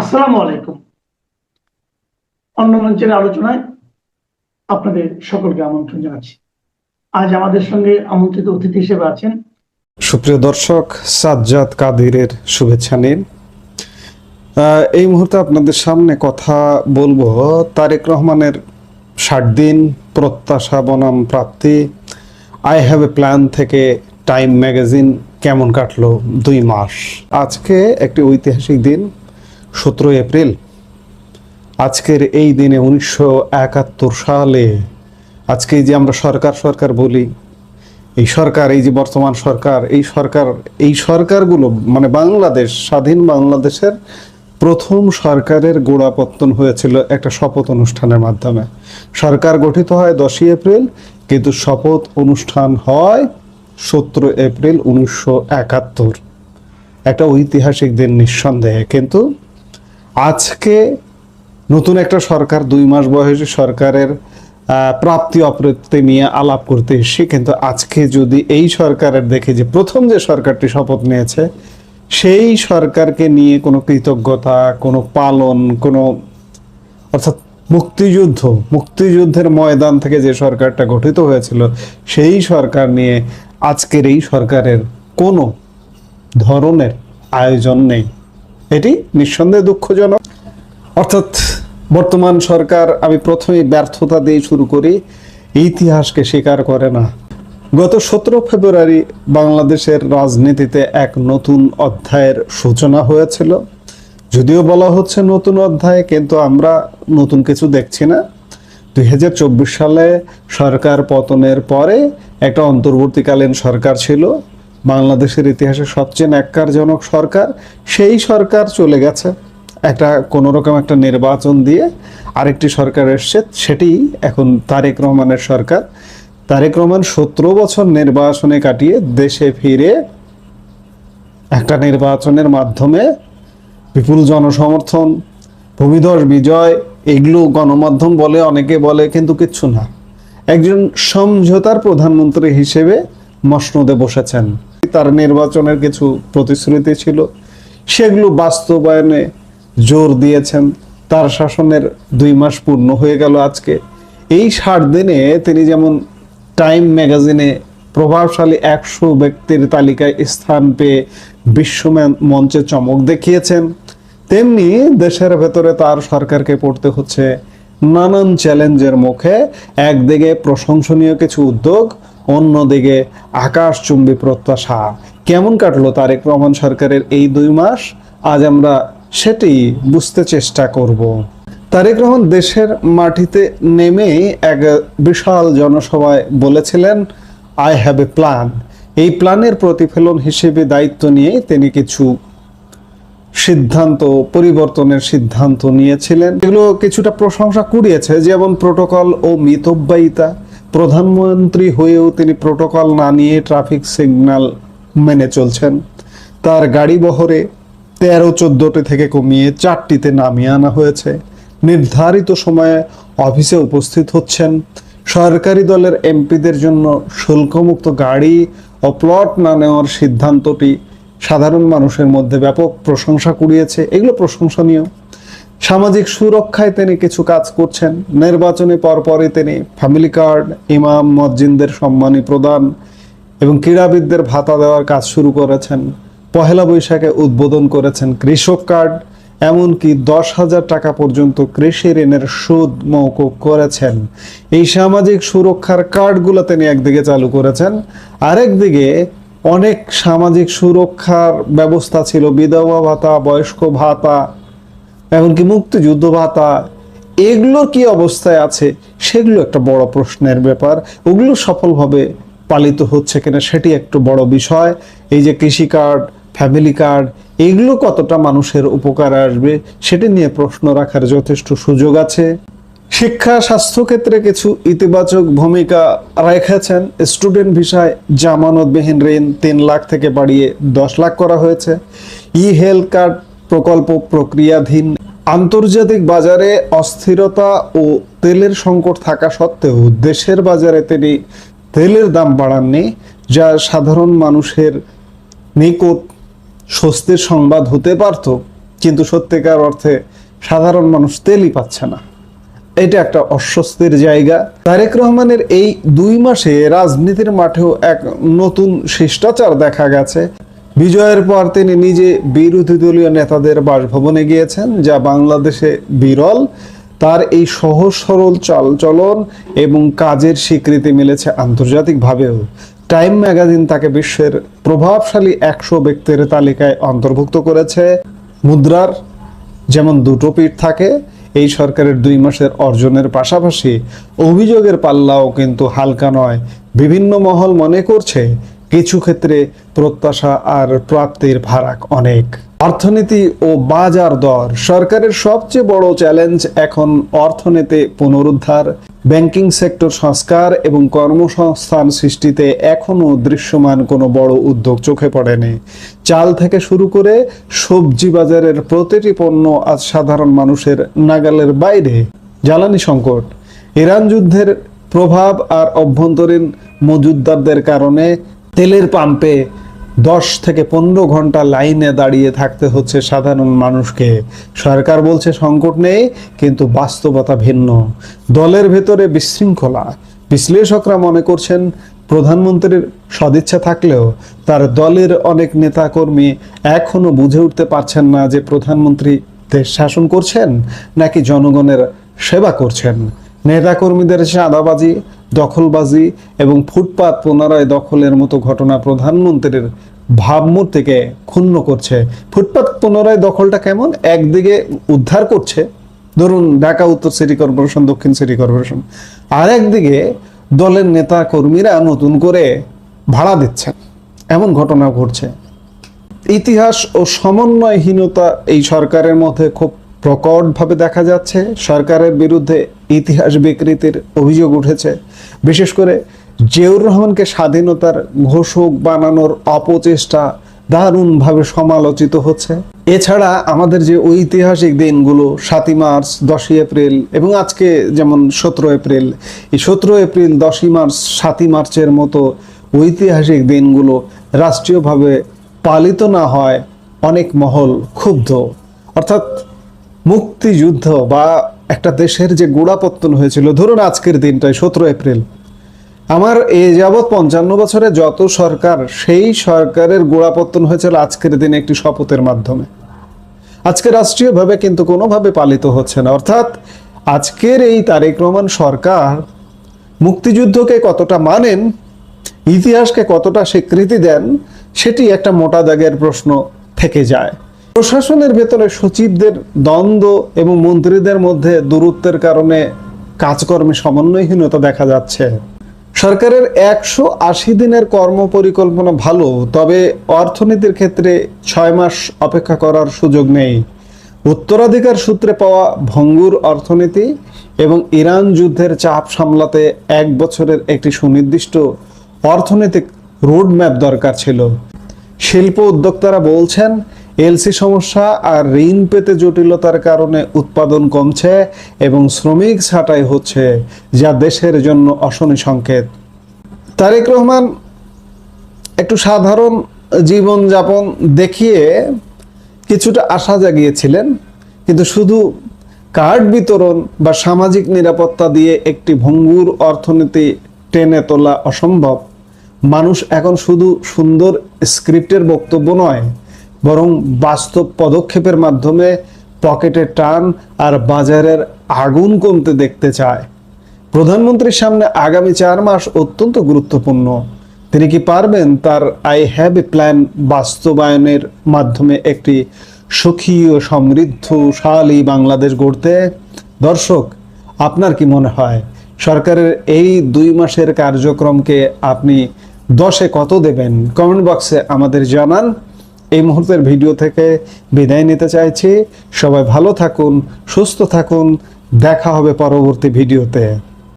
আসসালামু আলাইকুম। অন্য মঞ্চের আলোচনায় আপনাদের সকলকে আমন্ত্রণ জানাচ্ছি। আজ আমাদের সঙ্গে আমন্ত্রিত অতিথি হিসেবে আছেন সুপ্রিয় দর্শক, সাজ্জাদ কাদিরের শুভেচ্ছা নিন। এই মুহূর্তে আপনাদের সামনে কথা বলবো তারেক রহমানের 60 দিন প্রত্যাশা বনাম প্রাপ্তি, আই হ্যাভ এ প্ল্যান থেকে টাইম ম্যাগাজিন কেমন কাটলো 2 মাস। আজকে একটি ঐতিহাসিক দিন, 17 এপ্রিল। আজকের এই দিনে 1971 সালে আজকে যে আমরা সরকার সরকার বলি, এই সরকার, এই যে বর্তমান সরকার, এই সরকারগুলো মানে বাংলাদেশ, স্বাধীন বাংলাদেশের প্রথম সরকারের গোড়াপত্তন হয়েছিল একটা শপথ অনুষ্ঠানের মাধ্যমে। সরকার গঠিত হয় 10ই এপ্রিল, কিন্তু শপথ অনুষ্ঠান হয় 17 এপ্রিল 1971। একটা ঐতিহাসিক দিন নিঃসন্দেহে। কিন্তু আজকে নতুন একটা সরকার, 2 মাস বয়সী সরকারের প্রাপ্তি অপ্রাপ্তি নিয়ে আলাপ করতে এসেছি। কিন্তু আজকে যদি এই সরকারের দেখি যে প্রথম যে সরকারটি শপথ নিয়েছে, সেই সরকারকে নিয়ে কোনো কৃতজ্ঞতা, কোনো পালন, কোনো অর্থাৎ মুক্তিযুদ্ধের ময়দান থেকে যে সরকারটা গঠিত হয়েছিল, সেই সরকার নিয়ে আজকের এই সরকারের কোনো ধরনের আয়োজন নেই। এটি নিঃসন্দেহে দুঃখজনক। অর্থাৎ বর্তমান সরকার, আমি প্রথমে ব্যর্থতা দিয়ে শুরু করি, ইতিহাসকে স্বীকার করে না। গত 17 ফেব্রুয়ারি বাংলাদেশের রাজনীতিতে এক নতুন অধ্যায়ের সূচনা হয়েছিল। যদিও বলা হচ্ছে নতুন অধ্যায়, কিন্তু আমরা নতুন কিছু দেখছি না। 2024 সালে সরকার পতনের পরে একটা অন্তর্বর্তীকালীন সরকার ছিল, বাংলাদেশের ইতিহাসে সবচেয়ে ন্যাক্কারজনক সরকার। সেই সরকার চলে গেছে, একটা কোনোরকম একটা নির্বাচন দিয়ে আরেকটি সরকার এসছে, সেটি এখন তারেক রহমানের সরকার। তারেক রহমান 17 বছর নির্বাচনে কাটিয়ে দেশে ফিরে একটা নির্বাচনের মাধ্যমে বিপুল জনসমর্থন, ভূমিধস বিজয়, এগুলো গণমাধ্যম বলে, অনেকে বলে, কিন্তু কিচ্ছু না। একজন সমঝোতার প্রধানমন্ত্রী হিসেবে মসনদে বসেছেন। তার নির্বাচনের কিছু প্রতিশ্রুতি ছিল, সেগুলো বাস্তবায়নে জোর দিয়েছেন। তার শাসনের 2 মাস পূর্ণ হয়ে গেল আজকে। এই 60 দিনে তিনি যেমন টাইম ম্যাগাজিনে প্রভাবশালী 100 ব্যক্তির তালিকায় স্থান পেয়ে বিশ্ব মঞ্চে চমক দেখিয়েছেন, তেমনি দেশের ভেতরে তার সরকারকে পড়তে হচ্ছে নানান চ্যালেঞ্জের মুখে। একদিকে প্রশংসনীয় কিছু উদ্যোগ, অন্যদিকে আকাশচুম্বী প্রত্যাশা। কেমন কাটলো তারেক রহমান সরকারের এই 2 মাস? আজ আমরা সেটি বুঝতে চেষ্টা করব। তারেক রহমান দেশের মাটিতে নেমে এক বিশাল জনসভায় বলেছিলেন, আই হ্যাভ এ প্ল্যান। এই প্ল্যানের প্রতিফলন হিসেবে দায়িত্ব নিয়ে তিনি কিছু পরিবর্তনের সিদ্ধান্ত নিয়েছিলেন। এগুলো কিছুটা প্রশংসা কুড়িয়েছে, যেমন প্রোটোকল ও মিতব্যয়িতা। প্রধানমন্ত্রী হয়েও তিনি প্রোটোকল না নিয়ে ট্রাফিক সিগন্যাল মেনে চলছেন। তার গাড়ি বহরে 13-14টি থেকে কমিয়ে 4টিতে নামিয়ে আনা হয়েছে। নির্ধারিত সময়ে অফিসে উপস্থিত হচ্ছেন। সরকারি দলের এমপিদের জন্য শুল্কমুক্ত গাড়ি ও প্লট না নেওয়ার সিদ্ধান্তটি সাধারণ মানুষের মধ্যে ব্যাপক প্রশংসা কুড়িয়েছে। এগুলো প্রশংসনীয়। সামাজিক সুরক্ষায় তিনি কিছু কাজ করছেন। নির্বাচনে পরপরই তিনি ফ্যামিলি কার্ড, ইমাম, মসজিদদের সম্মানী প্রদান এবং ক্রীড়াবিদদের ভাতা দেওয়ার কাজ শুরু করেছেন। পহেলা বৈশাখে উদ্বোধন করেছেন কৃষক কার্ড, এমনকি 10,000 টাকা পর্যন্ত কৃষি ঋণের সুদ মওকুফ করেছেন। এই সামাজিক সুরক্ষার কার্ডগুলো তিনি একদিকে চালু করেছেন, আরেকদিকে অনেক সামাজিক সুরক্ষার ব্যবস্থা ছিল, বিধবা ভাতা, বয়স্ক ভাতা, এমনকি মুক্তিযুদ্ধ ভাতা। এগুলোর কি অবস্থায় আছে সেগুলো একটা বড় প্রশ্নের ব্যাপার। ওগুলো সফলভাবে পালিত হচ্ছে কিনা সেটি একটু বড় বিষয়। এই যে কৃষি কার্ড, ফ্যামিলি কার্ড, এগুলো কতটা মানুষের উপকারে আসবে সেটি নিয়ে প্রশ্ন রাখার যথেষ্ট সুযোগ আছে। শিক্ষা, স্বাস্থ্য ক্ষেত্রে কিছু ইতিবাচক ভূমিকা রেখেছেন। স্টুডেন্ট ভিসায় জামানতবিহীন ঋণ 3 লাখ থেকে বাড়িয়ে 10 লাখ করা হয়েছে। হেলথ কার্ড প্রকল্প প্রক্রিয়াধীন। আন্তর্জাতিক বাজারে অস্থিরতা ও তেলের সংকট থাকা সত্ত্বেও দেশের বাজারে তিনি তেলের দাম বাড়াননি, যা সাধারণ মানুষের নিকট স্বস্তির সংবাদ হতে পারত। কিন্তু সত্যিকার অর্থে সাধারণ মানুষ তেলই পাচ্ছে না। এটা একটা অস্বস্তির জায়গা। তারেক রহমানের এই 2 মাসে রাজনীতির মাঠেও এক নতুন শিষ্টাচার দেখা গেছে। বিজয়ের পর তিনি নিজে বিরোধী দলীয় নেতাদের বাসভবনে গিয়েছেন, যা বাংলাদেশে বিরল। তার এই সহজ সরল চালচলন এবং কাজের স্বীকৃতি মিলেছে আন্তর্জাতিকভাবেও। টাইম ম্যাগাজিন তাকে বিশ্বের প্রভাবশালী 100 ব্যক্তির তালিকায় অন্তর্ভুক্ত করেছে। মুদ্রার যেমন 2টো পিঠ থাকে, এই সরকারের 2 মাসের অর্জনের পাশাপাশি অভিযোগের পাল্লাও কিন্তু হালকা নয়। বিভিন্ন মহল মনে করছে কিছু ক্ষেত্রে প্রত্যাশা আর প্রাপ্তির ফারাক অনেক। অর্থনীতি ও বাজার দর সরকারের সবচেয়ে বড় চ্যালেঞ্জ এখন অর্থনীতি পুনরুদ্ধার। ব্যাংকিং সেক্টর সংস্কার এবং কর্মসংস্থান সৃষ্টিতে এখনো দৃশ্যমান কোনো বড় উদ্যোগ চোখে পড়েনি। চাল থেকে শুরু করে সবজি বাজারের প্রতিটি পণ্য আজ সাধারণ মানুষের নাগালের বাইরে। জ্বালানি সংকট, ইরান যুদ্ধের প্রভাব আর অভ্যন্তরীণ মজুতদারদের কারণে তেলের পাম্পে 10 থেকে 15 ঘন্টা লাইনে দাঁড়িয়ে থাকতে হচ্ছে সাধারণ মানুষকে। সরকার বলছে সংকট নেই, কিন্তু বাস্তবতা ভিন্ন। দলের ভেতরে বিশৃঙ্খলা। বিশ্লেষকরা মনে করছেন প্রধানমন্ত্রীর সদিচ্ছা থাকলেও তার দলের অনেক নেতাকর্মী এখনো বুঝে উঠতে পারছেন না যে প্রধানমন্ত্রী দেশ শাসন করছেন নাকি জনগণের সেবা করছেন। নেতাকর্মীদের চাঁদাবাজি, দখলবাজি এবং ফুটপাত পুনরায় দখলের মতো ঘটনা প্রধানমন্ত্রীর ভাবমূর্তিকে ক্ষুণ্ণ করছে। ফুটপাত পুনরায় দখলটা কেমন? একদিকে উদ্ধার করছে, ধরুন ঢাকা উত্তর সিটি কর্পোরেশন, দক্ষিণ সিটি কর্পোরেশন, আর একদিকে দলের নেতা কর্মীরা নতুন করে ভাড়া দিচ্ছেন, এমন ঘটনা ঘটছে। ইতিহাস ও সমন্বয়হীনতা এই সরকারের মধ্যে খুব প্রকটভাবে দেখা যাচ্ছে। সরকারের বিরুদ্ধে ইতিহাস বিকৃতির অভিযোগ উঠেছে। বিশেষ করে জিয়াউর রহমানকে স্বাধীনতার ঘোষক বানানোর অপচেষ্টা দারুণভাবে সমালোচিত হচ্ছে। এছাড়া আমাদের যে ঐতিহাসিক দিনগুলো 7ই মার্চ, 10ই এপ্রিল এবং আজকে যেমন 17 এপ্রিল, এই 17 এপ্রিল, 10ই মার্চ, 7ই মার্চের মতো ঐতিহাসিক দিনগুলো রাষ্ট্রীয়ভাবে পালিত না হয় অনেক মহল ক্ষুব্ধ। অর্থাৎ মুক্তিযুদ্ধ বা একটা দেশের যে গোড়াপত্তন হয়েছিল, ধরুন আজকের দিনটাই 17 এপ্রিল, আমার এ যাবৎ 55 বছরে যত সরকার, সেই সরকারের গোড়াপত্তন হয়েছিল আজকের দিনে একটি শপথের মাধ্যমে। আজকে রাষ্ট্রীয়ভাবে কিন্তু কোনোভাবে পালিত হচ্ছে না। অর্থাৎ আজকের এই তারেক রহমান সরকার মুক্তিযুদ্ধকে কতটা মানেন, ইতিহাসকে কতটা স্বীকৃতি দেন, সেটি একটা মোটা দাগের প্রশ্ন থেকে যায়। প্রশাসনের ভেতরে সচিবদের দ্বন্দ্ব এবং মন্ত্রীদের মধ্যে দূরত্বের কারণে কাজকর্মে সমন্বয়হীনতা দেখা যাচ্ছে। সরকারের 180 দিনের কর্ম পরিকল্পনা ভালো, তবে অর্থনীতির ক্ষেত্রে 6 মাস অপেক্ষা করার সুযোগ নেই। উত্তরাধিকার সূত্রে পাওয়া ভঙ্গুর অর্থনীতি এবং ইরান যুদ্ধের চাপ সামলাতে 1 বছরের একটি সুনির্দিষ্ট অর্থনৈতিক রোডম্যাপ দরকার ছিল। শিল্প উদ্যোক্তারা বলছেন এলসি সমস্যা আর ঋণ পেতে জটিলতার কারণে উৎপাদন কমছে এবং শ্রমিক ছাঁটাই হচ্ছে, যা দেশের জন্য অশনি সংকেত। তারেক রহমান একটু সাধারণ জীবনযাপন দেখিয়ে কিছুটা আশা জাগিয়েছিলেন, কিন্তু শুধু কার্ড বিতরণ বা সামাজিক নিরাপত্তা দিয়ে একটি ভঙ্গুর অর্থনীতি টেনে তোলা অসম্ভব। মানুষ এখন শুধু সুন্দর স্ক্রিপ্টের বক্তব্য নয়, বরং বাস্তব পদক্ষেপের মাধ্যমে পকেটের টান আর বাজারের আগুন কমতে দেখতে চায়। প্রধানমন্ত্রীর সামনে আগামী 4 মাস অত্যন্ত গুরুত্বপূর্ণ। তিনি কি পারবেন তার আই হ্যাভ এ প্ল্যান বাস্তবায়নের মাধ্যমে একটি সুখী ও সমৃদ্ধশালী বাংলাদেশ গড়তে? দর্শক, আপনার কি মনে হয় সরকারের এই 2 মাসের কার্যক্রমকে আপনি 10-এ কত দেবেন? কমেন্ট বক্সে আমাদের জানান। এই মুহূর্তের ভিডিও থেকে বিদায় নিতে চাইছি। সবাই ভালো থাকুন, সুস্থ থাকুন। দেখা হবে পরবর্তী ভিডিওতে।